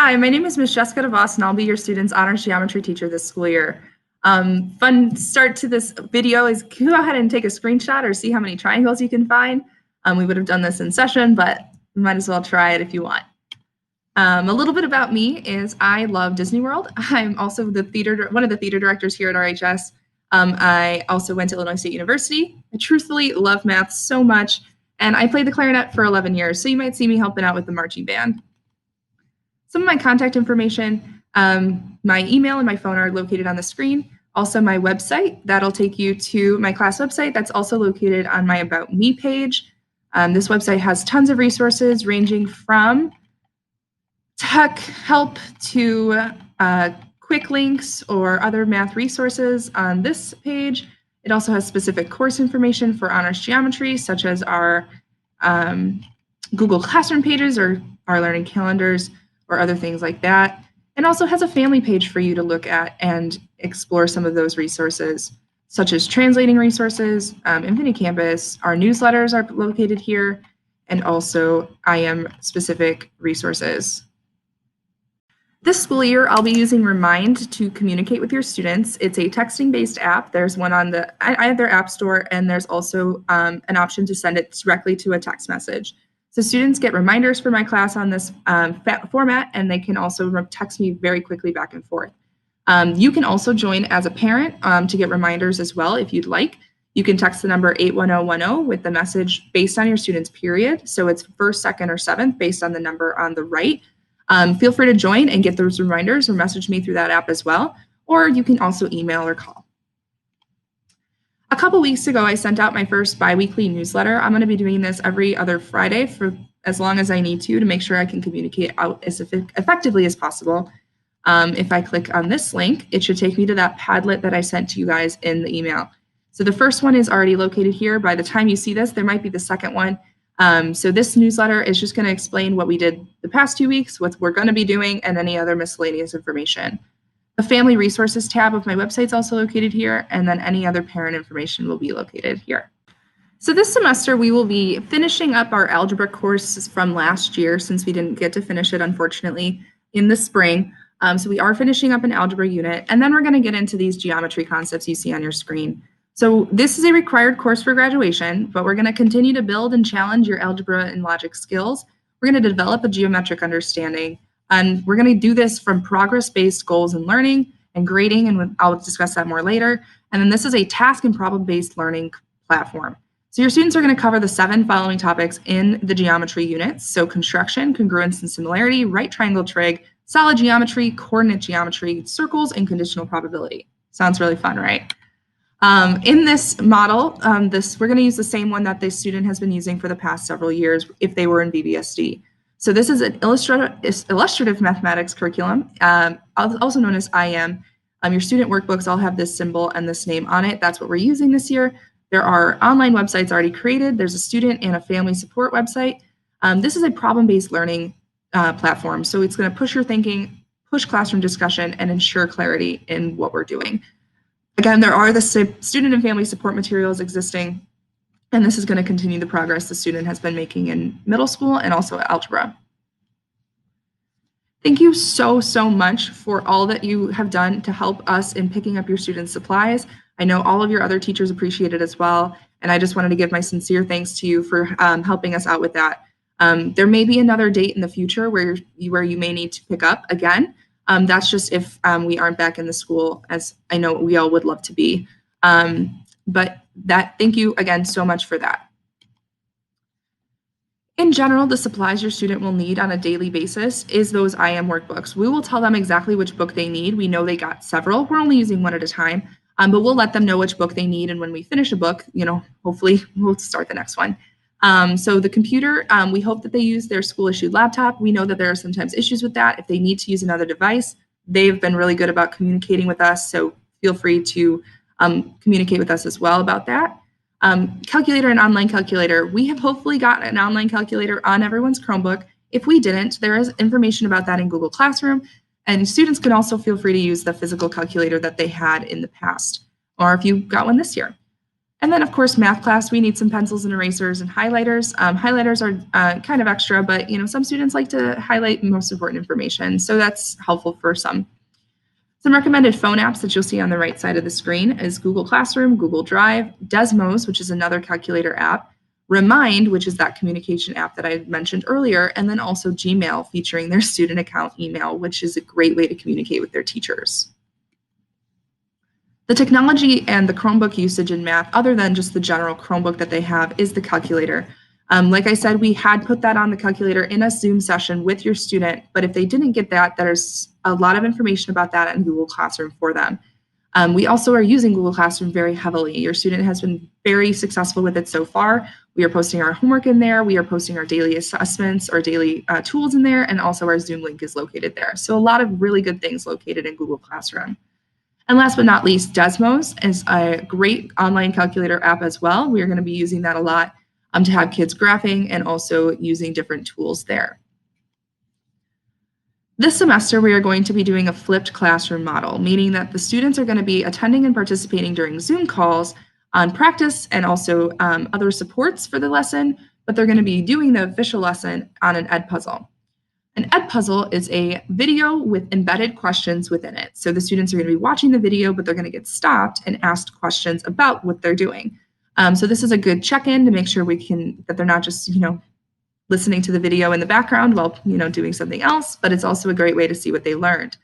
Hi, my name is Ms. Jessica DeVos, and I'll be your student's honors geometry teacher this school year. Fun start to this video is go ahead and take a screenshot or see how many triangles you can find. We would have done this in session, but you might as well try it if you want. A little bit about me is I love Disney World. I'm also one of the theater directors here at RHS. I also went to Illinois State University. I truthfully love math so much, and I played the clarinet for 11 years, so you might see me helping out with the marching band. Some of my contact information, my email and my phone are located on the screen. Also my website, that'll take you to my class website. That's also located on my About Me page. This website has tons of resources ranging from tech help to quick links or other math resources on this page. It also has specific course information for honors geometry, such as our Google Classroom pages or our learning calendars, or other things like that. And also has a family page for you to look at and explore some of those resources, such as translating resources, Infinity Campus. Our newsletters are located here, and also IM specific resources. This school year, I'll be using Remind to communicate with your students. It's a texting-based app. There's one on either App Store, and there's also an option to send it directly to a text message. So students get reminders for my class on this format, and they can also text me very quickly back and forth. You can also join as a parent to get reminders as well if you'd like. You can text the number 81010 with the message based on your student's period. So it's first, second, or seventh based on the number on the right. Feel free to join and get those reminders or message me through that app as well. Or you can also email or call. A couple weeks ago, I sent out my first biweekly newsletter. I'm going to be doing this every other Friday for as long as I need to make sure I can communicate out as effectively as possible. If I click on this link, it should take me to that Padlet that I sent to you guys in the email. So the first one is already located here. By the time you see this, there might be the second one. So this newsletter is just going to explain what we did the past 2 weeks, what we're going to be doing, and any other miscellaneous information. The Family Resources tab of my website is also located here, and then any other parent information will be located here. So this semester, we will be finishing up our algebra courses from last year, since we didn't get to finish it, unfortunately, in the spring. So we are finishing up an algebra unit, and then we're going to get into these geometry concepts you see on your screen. So this is a required course for graduation, but we're going to continue to build and challenge your algebra and logic skills. We're going to develop a geometric understanding. And we're going to do this from progress-based goals and learning and grading, and I'll discuss that more later. And then this is a task and problem-based learning platform. So your students are going to cover the 7 following topics in the geometry units. So construction, congruence and similarity, right triangle trig, solid geometry, coordinate geometry, circles, and conditional probability. Sounds really fun, right? In this model, we're going to use the same one that this student has been using for the past several years if they were in VBSD. So this is an illustrative mathematics curriculum, also known as IM. Your student workbooks all have this symbol and this name on it. That's what we're using this year. There are online websites already created. There's a student and a family support website. This is a problem-based learning platform. So it's going to push your thinking, push classroom discussion, and ensure clarity in what we're doing. Again, there are the student and family support materials existing, and this is going to continue the progress the student has been making in middle school and also algebra. Thank you so much for all that you have done to help us in picking up your students' supplies. I know all of your other teachers appreciate it as well, and I just wanted to give my sincere thanks to you for helping us out with that. There may be another date in the future where you may need to pick up again. That's just if we aren't back in the school, as I know we all would love to be. But thank you again so much for that. In general, the supplies your student will need on a daily basis is those IM workbooks. We will tell them exactly which book they need. We know they got several. We're only using one at a time, but we'll let them know which book they need. And when we finish a book, hopefully we'll start the next one. So the computer, we hope that they use their school-issued laptop. We know that there are sometimes issues with that. If they need to use another device, they've been really good about communicating with us. So feel free to communicate with us as well about that. Calculator and online calculator. We have hopefully gotten an online calculator on everyone's Chromebook. If we didn't, there is information about that in Google Classroom, and students can also feel free to use the physical calculator that they had in the past, or if you got one this year. And then, of course, math class, we need some pencils and erasers and highlighters. Highlighters are kind of extra, but some students like to highlight most important information, so that's helpful for some. Some recommended phone apps that you'll see on the right side of the screen is Google Classroom, Google Drive, DeVos, which is another calculator app, Remind, which is that communication app that I mentioned earlier, and then also Gmail featuring their student account email, which is a great way to communicate with their teachers. The technology and the Chromebook usage in math, other than just the general Chromebook that they have, is the calculator. Like I said, we had put that on the calculator in a Zoom session with your student, but if they didn't get that, there's a lot of information about that in Google Classroom for them. We also are using Google Classroom very heavily. Your student has been very successful with it so far. We are posting our homework in there. We are posting our daily assessments, our daily tools in there, and also our Zoom link is located there. So a lot of really good things located in Google Classroom. And last but not least, DeVos is a great online calculator app as well. We are going to be using that a lot to have kids graphing and also using different tools there. This semester, we are going to be doing a flipped classroom model, meaning that the students are going to be attending and participating during Zoom calls on practice and also other supports for the lesson, but they're going to be doing the official lesson on an Edpuzzle. An Edpuzzle is a video with embedded questions within it. So the students are going to be watching the video, but they're going to get stopped and asked questions about what they're doing. So this is a good check-in to make sure that they're not just, listening to the video in the background while, doing something else, but it's also a great way to see what they learned.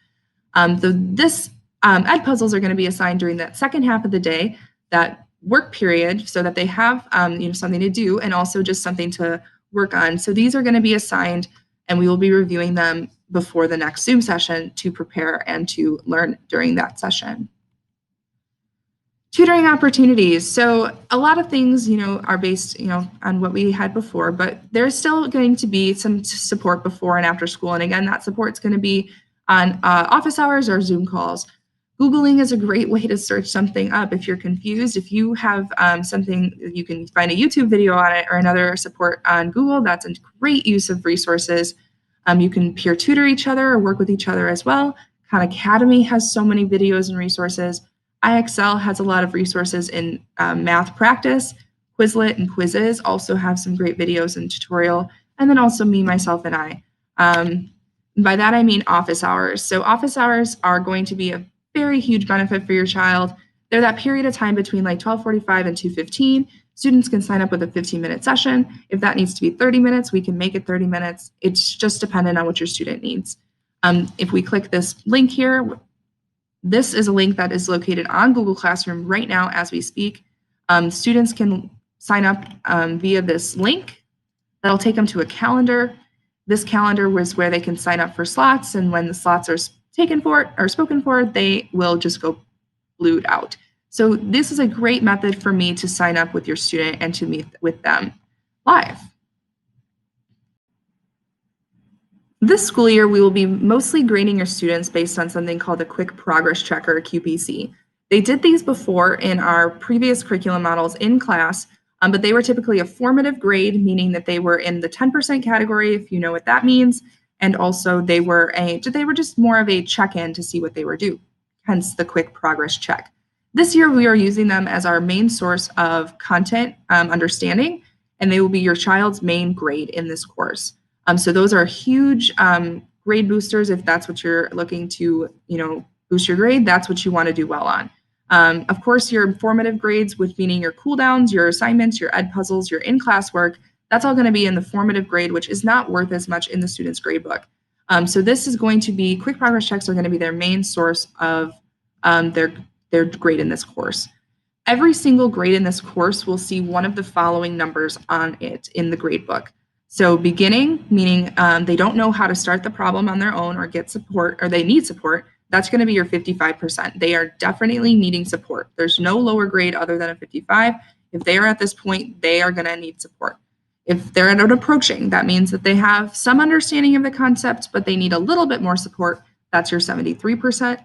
Edpuzzles are going to be assigned during that second half of the day, that work period, so that they have, something to do and also just something to work on. So these are going to be assigned and we will be reviewing them before the next Zoom session to prepare and to learn during that session. Tutoring opportunities. So a lot of things, are based, on what we had before, but there's still going to be some support before and after school. And again, that support's going to be on office hours or Zoom calls. Googling is a great way to search something up if you're confused. If you have something, you can find a YouTube video on it or another support on Google. That's a great use of resources. You can peer tutor each other or work with each other as well. Khan Academy has so many videos and resources. IXL has a lot of resources in math practice. Quizlet and Quizzes also have some great videos and tutorial. And then also Me, Myself, and I. By that, I mean office hours. So office hours are going to be a very huge benefit for your child. They're that period of time between like 12:45 and 2:15. Students can sign up with a 15-minute session. If that needs to be 30 minutes, we can make it 30 minutes. It's just dependent on what your student needs. If we click this link here, this is a link that is located on Google Classroom right now as we speak. Students can sign up via this link. That'll take them to a calendar. This calendar was where they can sign up for slots, and when the slots are taken for or spoken for, they will just go blued out. So this is a great method for me to sign up with your student and to meet with them live. This school year, we will be mostly grading your students based on something called a Quick Progress Checker, or QPC. They did these before in our previous curriculum models in class, but they were typically a formative grade, meaning that they were in the 10% category, if you know what that means, and also they were just more of a check-in to see what they were doing, hence the Quick Progress Check. This year, we are using them as our main source of content understanding, and they will be your child's main grade in this course. So those are huge grade boosters. If that's what you're looking to, boost your grade, that's what you want to do well on. Of course, your formative grades, which meaning your cool downs, your assignments, your Edpuzzles, your in-class work, that's all going to be in the formative grade, which is not worth as much in the student's grade book. So this is going to be, Quick Progress Checks are going to be their main source of their grade in this course. Every single grade in this course will see one of the following numbers on it in the grade book. So beginning, meaning they don't know how to start the problem on their own or get support, or they need support, that's going to be your 55%. They are definitely needing support. There's no lower grade other than a 55. If they are at this point, they are going to need support. If they're at an approaching, that means that they have some understanding of the concept, but they need a little bit more support. That's your 73%.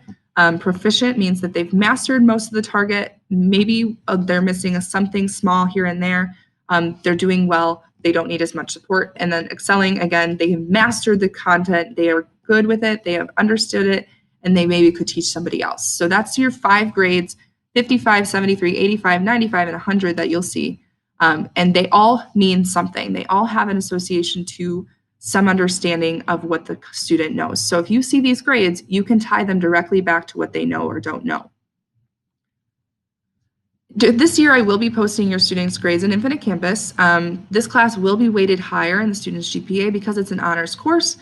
Proficient means that they've mastered most of the target. Maybe they're missing something small here and there. They're doing well. They don't need as much support. And then excelling, again, they have mastered the content. They are good with it. They have understood it, and they maybe could teach somebody else. So that's your 5 grades 55, 73, 85, 95, and 100 that you'll see. And they all mean something. They all have an association to some understanding of what the student knows. So if you see these grades, you can tie them directly back to what they know or don't know. This year, I will be posting your students' grades in Infinite Campus. This class will be weighted higher in the student's GPA because it's an honors course.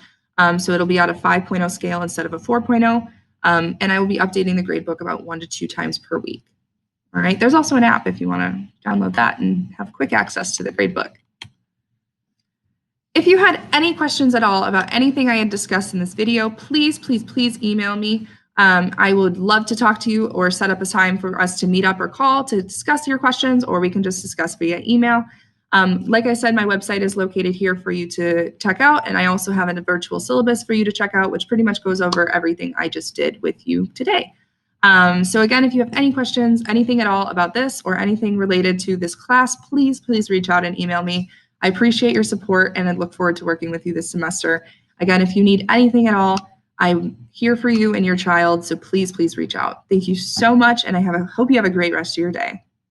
So it'll be at a 5.0 scale instead of a 4.0. And I will be updating the gradebook about 1 to 2 times per week. All right, there's also an app if you want to download that and have quick access to the gradebook. If you had any questions at all about anything I had discussed in this video, please, please, please email me. I would love to talk to you or set up a time for us to meet up or call to discuss your questions, or we can just discuss via email. Like I said, my website is located here for you to check out, and I also have a virtual syllabus for you to check out, which pretty much goes over everything I just did with you today. So again, if you have any questions, anything at all about this or anything related to this class, please, please reach out and email me. I appreciate your support, and I look forward to working with you this semester. Again, if you need anything at all, I'm here for you and your child, so please, please reach out. Thank you so much, and I hope you have a great rest of your day.